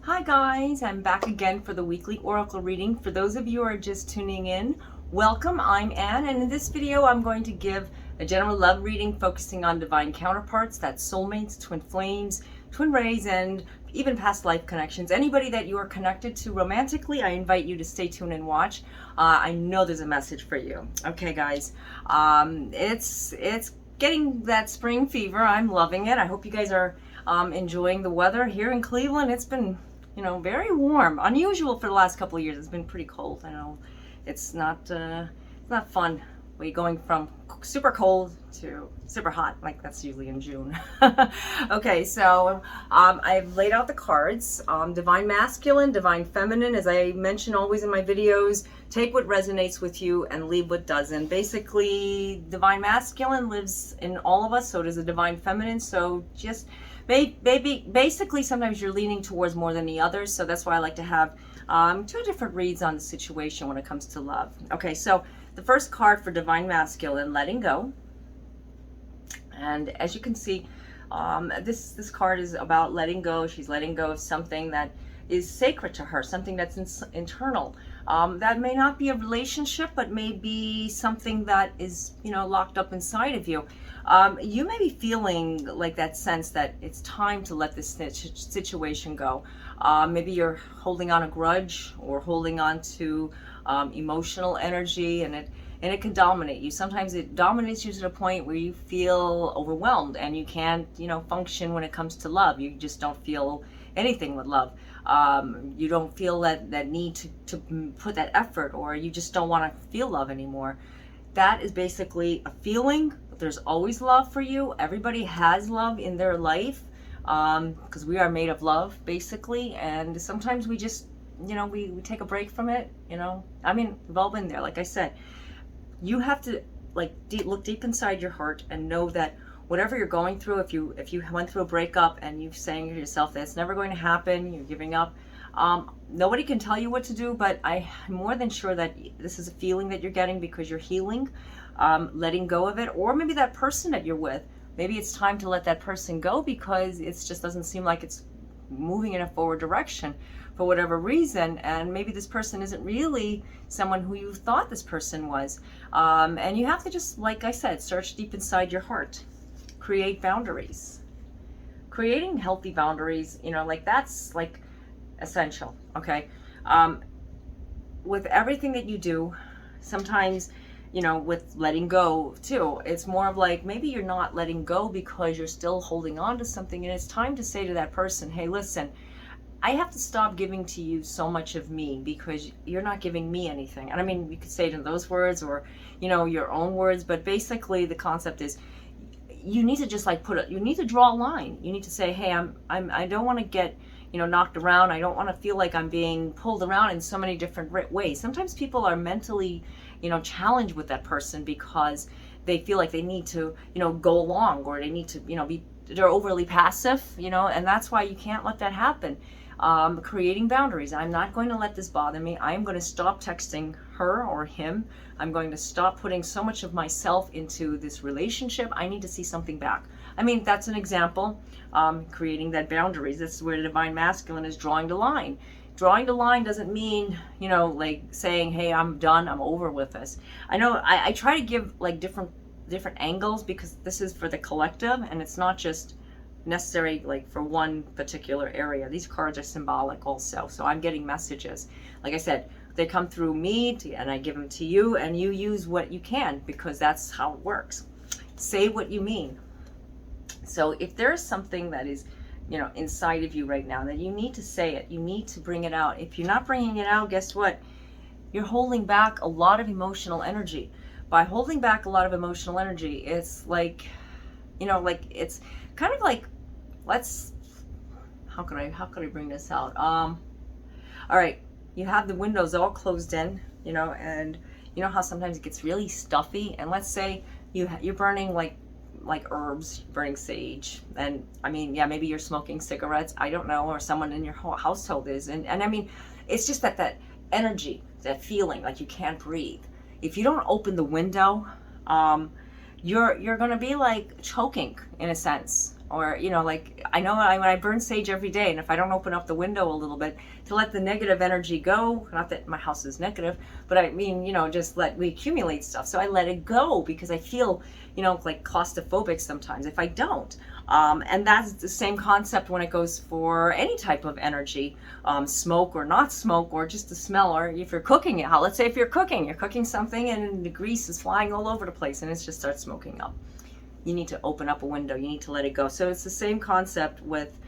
Hi guys, I'm back again for the weekly oracle reading. For those of you who are just tuning in, welcome. I'm Anne, and in this video I'm going to give a general love reading focusing on divine counterparts, that's soulmates, twin flames, twin rays, and even past life connections. Anybody that you are connected to romantically, I invite you to stay tuned and watch. I know there's a message for you. Okay guys, it's getting that spring fever. I'm loving it. I hope you guys are enjoying the weather here in Cleveland. It's been, very warm. Unusual for the last couple of years. It's been pretty cold. I know it's not fun. We're going from super cold to super hot, like that's usually in June. Okay, so I've laid out the cards. Divine masculine, divine feminine, as I mention always in my videos, take what resonates with you and leave what doesn't. Basically, divine masculine lives in all of us, so does the divine feminine. So just basically sometimes you're leaning towards more than the others, so that's why I like to have two different reads on the situation when it comes to love. Okay, so the first card for divine masculine, letting go. And as you can see, this card is about letting go. She's letting go of something that is sacred to her, something that's internal. That may not be a relationship, but may be something that is, locked up inside of you. You may be feeling like that sense that it's time to let this situation go. Maybe you're holding on a grudge or holding on to emotional energy, and it can dominate you. Sometimes it dominates you to the point where you feel overwhelmed and you can't, function when it comes to love. You just don't feel anything with love. You don't feel that need to put that effort, or you just don't want to feel love anymore. That is basically a feeling. There's always love for you. Everybody has love in their life, because we are made of love, basically. And sometimes we just, we take a break from it. We've all been there. Like I said, you have to look deep inside your heart and know that whatever you're going through, if you went through a breakup and you're saying to yourself that it's never going to happen, you're giving up, nobody can tell you what to do, but I'm more than sure that this is a feeling that you're getting because you're healing, letting go of it. Or maybe that person that you're with, maybe it's time to let that person go because it just doesn't seem like it's moving in a forward direction for whatever reason, and maybe this person isn't really someone who you thought this person was. And you have to just, like I said, search deep inside your heart. Create boundaries. Creating healthy boundaries, that's essential, okay? With everything that you do, sometimes, with letting go too, it's more of like maybe you're not letting go because you're still holding on to something, and it's time to say to that person, hey, listen, I have to stop giving to you so much of me because you're not giving me anything. And you could say it in those words or, your own words, but basically the concept is you need to just you need to draw a line. You need to say, hey, I don't want to get, knocked around. I don't want to feel like I'm being pulled around in so many different ways. Sometimes people are mentally, challenged with that person because they feel like they need to, go along, or they need to, they're overly passive, and that's why you can't let that happen. Creating boundaries. I'm not going to let this bother me. I'm going to stop texting her or him. I'm going to stop putting so much of myself into this relationship. I need to see something back. That's an example. Creating that boundaries. This is where the divine masculine is drawing the line. Drawing the line doesn't mean, like saying, hey, I'm done, I'm over with this. I know I try to give different angles because this is for the collective, and it's not just necessary for one particular area. These cards are symbolic also, so I'm getting messages. Like I said, they come through me and I give them to you, and you use what you can because that's how it works. Say what you mean. So if there's something that is inside of you right now, that you need to say it, you need to bring it out. If you're not bringing it out, guess what? You're holding back a lot of emotional energy. By holding back a lot of emotional energy, it's it's kind of like, how could I bring this out? All right, you have the windows all closed in, and how sometimes it gets really stuffy, and let's say you're burning like herbs, burning sage, and maybe you're smoking cigarettes, I don't know, or someone in your whole household is, and it's just that energy, that feeling like you can't breathe. If you don't open the window, you're gonna be choking in a sense, Or, you know, like I know when I burn sage every day, and if I don't open up the window a little bit to let the negative energy go, not that my house is negative, but I mean, you know, just we accumulate stuff. So I let it go because I feel, you know, like claustrophobic sometimes if I don't. And that's the same concept when it goes for any type of energy, smoke or not smoke, or just the smell, or if you're cooking it. Let's say if you're cooking something and the grease is flying all over the place and it just starts smoking up. You need to open up a window. You need to let it go. So it's the same concept with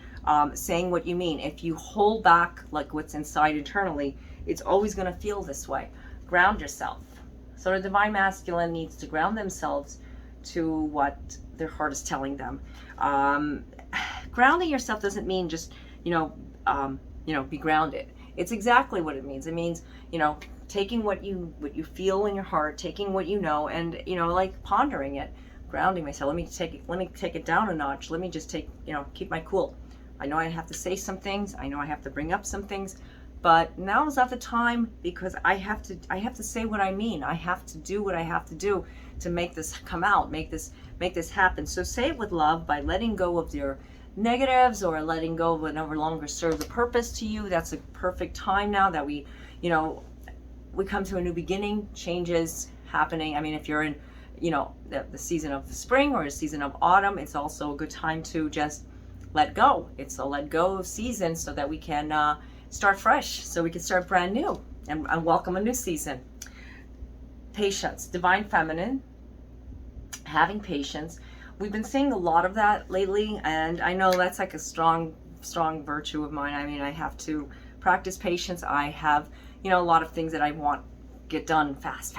saying what you mean. If you hold back like what's inside internally, it's always going to feel this way. Ground yourself. So the divine masculine needs to ground themselves to what their heart is telling them. Grounding yourself doesn't mean just, be grounded. It's exactly what it means. It means, taking what you feel in your heart, taking what you know, and, like pondering it. Grounding myself. Let me take it down a notch. Let me just keep my cool. I know I have to say some things. I know I have to bring up some things, but now is not the time, because I have to say what I mean. I have to do what I have to do to make this come out, make this happen. So say it with love by letting go of your negatives, or letting go of what no longer serves a purpose to you. That's a perfect time now that we come to a new beginning, changes happening. I mean, if you're in the season of spring or a season of autumn, it's also a good time to just let go. It's a let go season so that we can start fresh, so we can start brand new and welcome a new season. Patience, divine feminine, having patience. We've been seeing a lot of that lately, and I know that's like a strong virtue of mine. I mean, I have to practice patience. I have a lot of things that I want get done fast,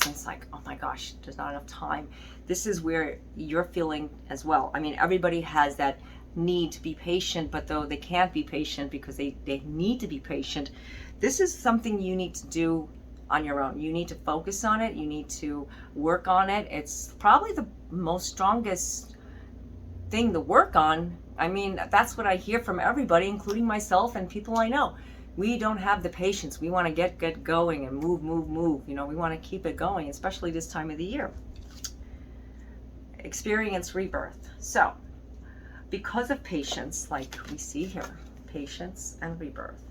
and it's like, oh my gosh, there's not enough time. This is where you're feeling as well. I mean, everybody has that need to be patient, but though they can't be patient because they need to be patient, this is something you need to do on your own. You need to focus on it. You need to work on it. It's probably the most strongest thing to work on. I mean, that's what I hear from everybody, including myself and people I know. We don't have the patience. We want to get going and move. We want to keep it going, especially this time of the year. Experience rebirth. So, because of patience, like we see here, patience and rebirth.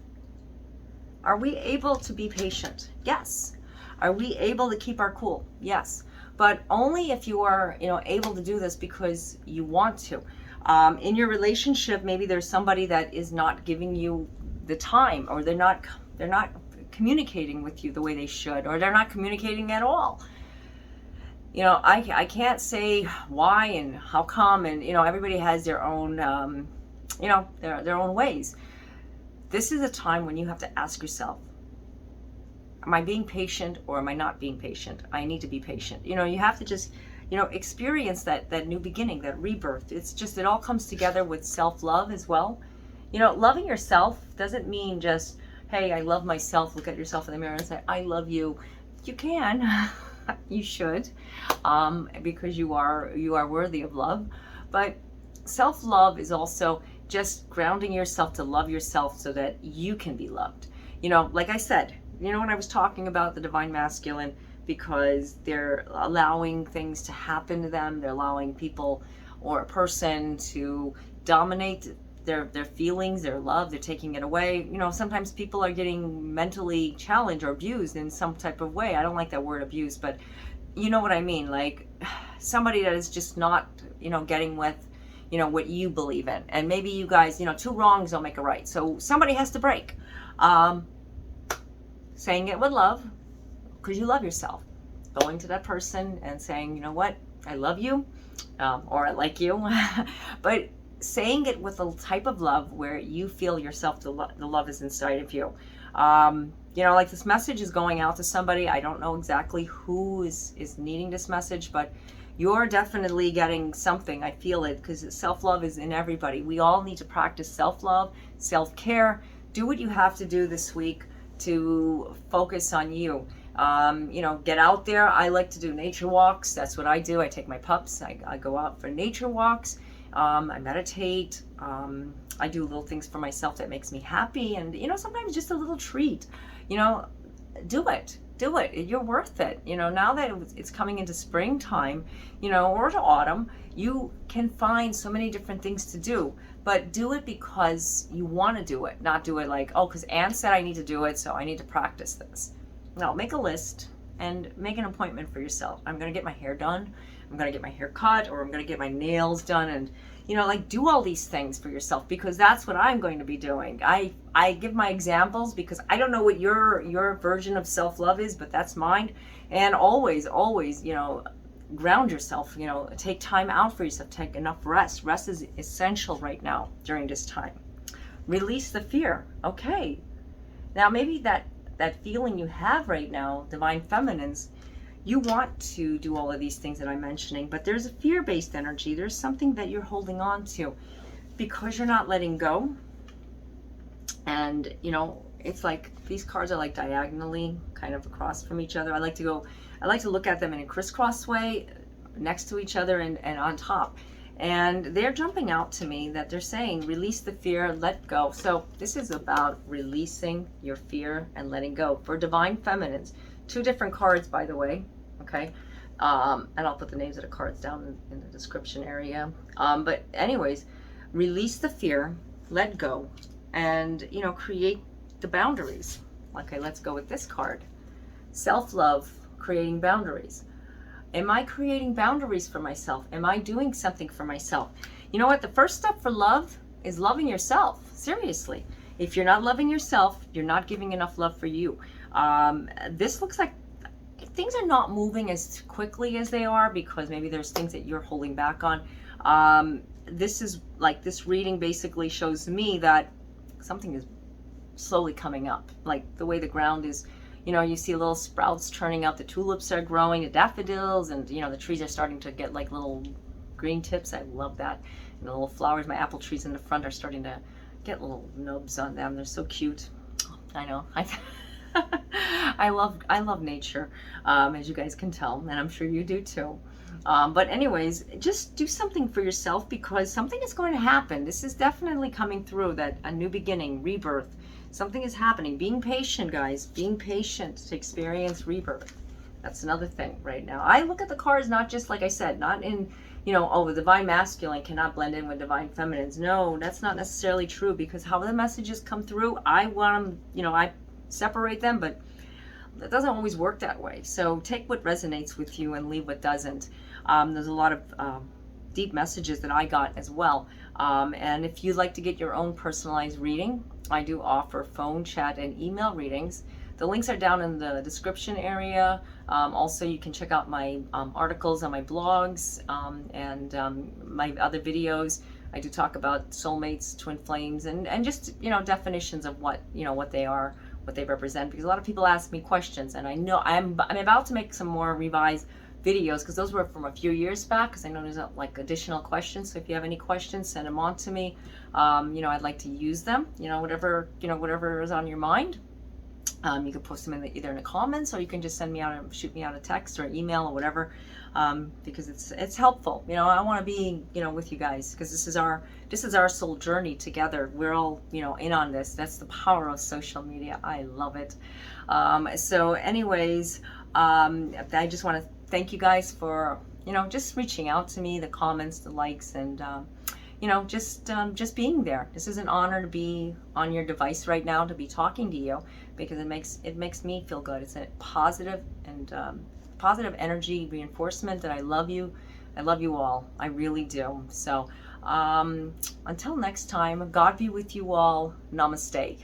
Are we able to be patient? Yes. Are we able to keep our cool? Yes. But only if you are, able to do this because you want to. In your relationship, maybe there's somebody that is not giving you the time, or they're not communicating with you the way they should, or they're not communicating at all. I can't say why and how come, and everybody has their own their own ways. This is a time when you have to ask yourself, am I being patient or am I not being patient? I need to be patient. You have to just experience that new beginning, that rebirth. It all comes together with self-love as well. Loving yourself doesn't mean just, hey, I love myself. Look at yourself in the mirror and say, I love you. You can, you should, because you are worthy of love. But self-love is also just grounding yourself to love yourself so that you can be loved. Like I said, when I was talking about the divine masculine, because they're allowing things to happen to them, they're allowing people or a person to dominate their feelings, their love, they're taking it away. Sometimes people are getting mentally challenged or abused in some type of way. I don't like that word abuse, but you know what I mean. Like somebody that is just not, getting with, what you believe in. And maybe you guys, two wrongs don't make a right. So somebody has to break. Saying it with love, because you love yourself. Going to that person and saying, you know what, I love you, or I like you. But saying it with a type of love where you feel yourself, the love is inside of you. Like this message is going out to somebody. I don't know exactly who is needing this message, but you're definitely getting something. I feel it, because self-love is in everybody. We all need to practice self-love, self-care. Do what you have to do this week to focus on you. Get out there. I like to do nature walks. That's what I do. I take my pups. I go out for nature walks. I meditate. I do little things for myself that makes me happy. And, sometimes just a little treat. Do it. do it. You're worth it. Now that it's coming into springtime, or to autumn, you can find so many different things to do. But do it because you want to do it, not do it like, oh, because Anne said I need to do it, so I need to practice this. No, make a list and make an appointment for yourself. I'm going to get my hair done. I'm going to get my hair cut, or I'm going to get my nails done, and like do all these things for yourself, because that's what I'm going to be doing. I give my examples because I don't know what your version of self-love is, but that's mine. And always, ground yourself, take time out for yourself, take enough rest. Rest is essential right now during this time. Release the fear. Okay. Now maybe that feeling you have right now, divine feminines, you want to do all of these things that I'm mentioning, but there's a fear-based energy. There's something that you're holding on to because you're not letting go. And, it's like these cards are like diagonally kind of across from each other. I like to look at them in a crisscross way next to each other and on top. And they're jumping out to me that they're saying, release the fear, let go. So this is about releasing your fear and letting go for divine feminines. 2 different cards, by the way. Okay. And I'll put the names of the cards down in the description area. But anyways, release the fear, let go, and, create the boundaries. Okay, let's go with this card. Self-love, creating boundaries. Am I creating boundaries for myself? Am I doing something for myself? You know what? The first step for love is loving yourself. Seriously. If you're not loving yourself, you're not giving enough love for you. This looks like things are not moving as quickly as they are because maybe there's things that you're holding back on. This is like, this reading basically shows me that something is slowly coming up. Like the way the ground is, you see little sprouts turning up, the tulips are growing, the daffodils, and the trees are starting to get like little green tips. I love that. And the little flowers, my apple trees in the front are starting to get little nubs on them. They're so cute. I know. I love nature, as you guys can tell, and I'm sure you do too. But anyways, just do something for yourself because something is going to happen. This is definitely coming through, that a new beginning, rebirth. Something is happening. Being patient, guys. Being patient to experience rebirth. That's another thing right now. I look at the cards not just, like I said, not in, oh, the divine masculine cannot blend in with divine feminines. No, that's not necessarily true, because how the messages come through, I want them, I separate them, but it doesn't always work that way. So take what resonates with you and leave what doesn't. There's a lot of deep messages that I got as well. And if you'd like to get your own personalized reading, I do offer phone, chat, and email readings. The links are down in the description area. Also, you can check out my articles on my blogs and my other videos. I do talk about soulmates, twin flames, and just, definitions of what, what they are, what they represent, because a lot of people ask me questions, and I know I'm about to make some more revised videos, because those were from a few years back, because I know there's like additional questions. So if you have any questions, send them on to me. I'd like to use them, whatever is on your mind. You can post them either in the comments, or you can just shoot me out a text or email or whatever, because it's helpful. I want to be with you guys, because this is our soul journey together. We're all in on this. That's the power of social media. I love it. So anyways, I just want to thank you guys for just reaching out to me, the comments, the likes, and just being there. This is an honor to be on your device right now, to be talking to you, because it makes me feel good. It's a positive and positive energy reinforcement that I love you. I love you all. I really do. So until next time, God be with you all. Namaste.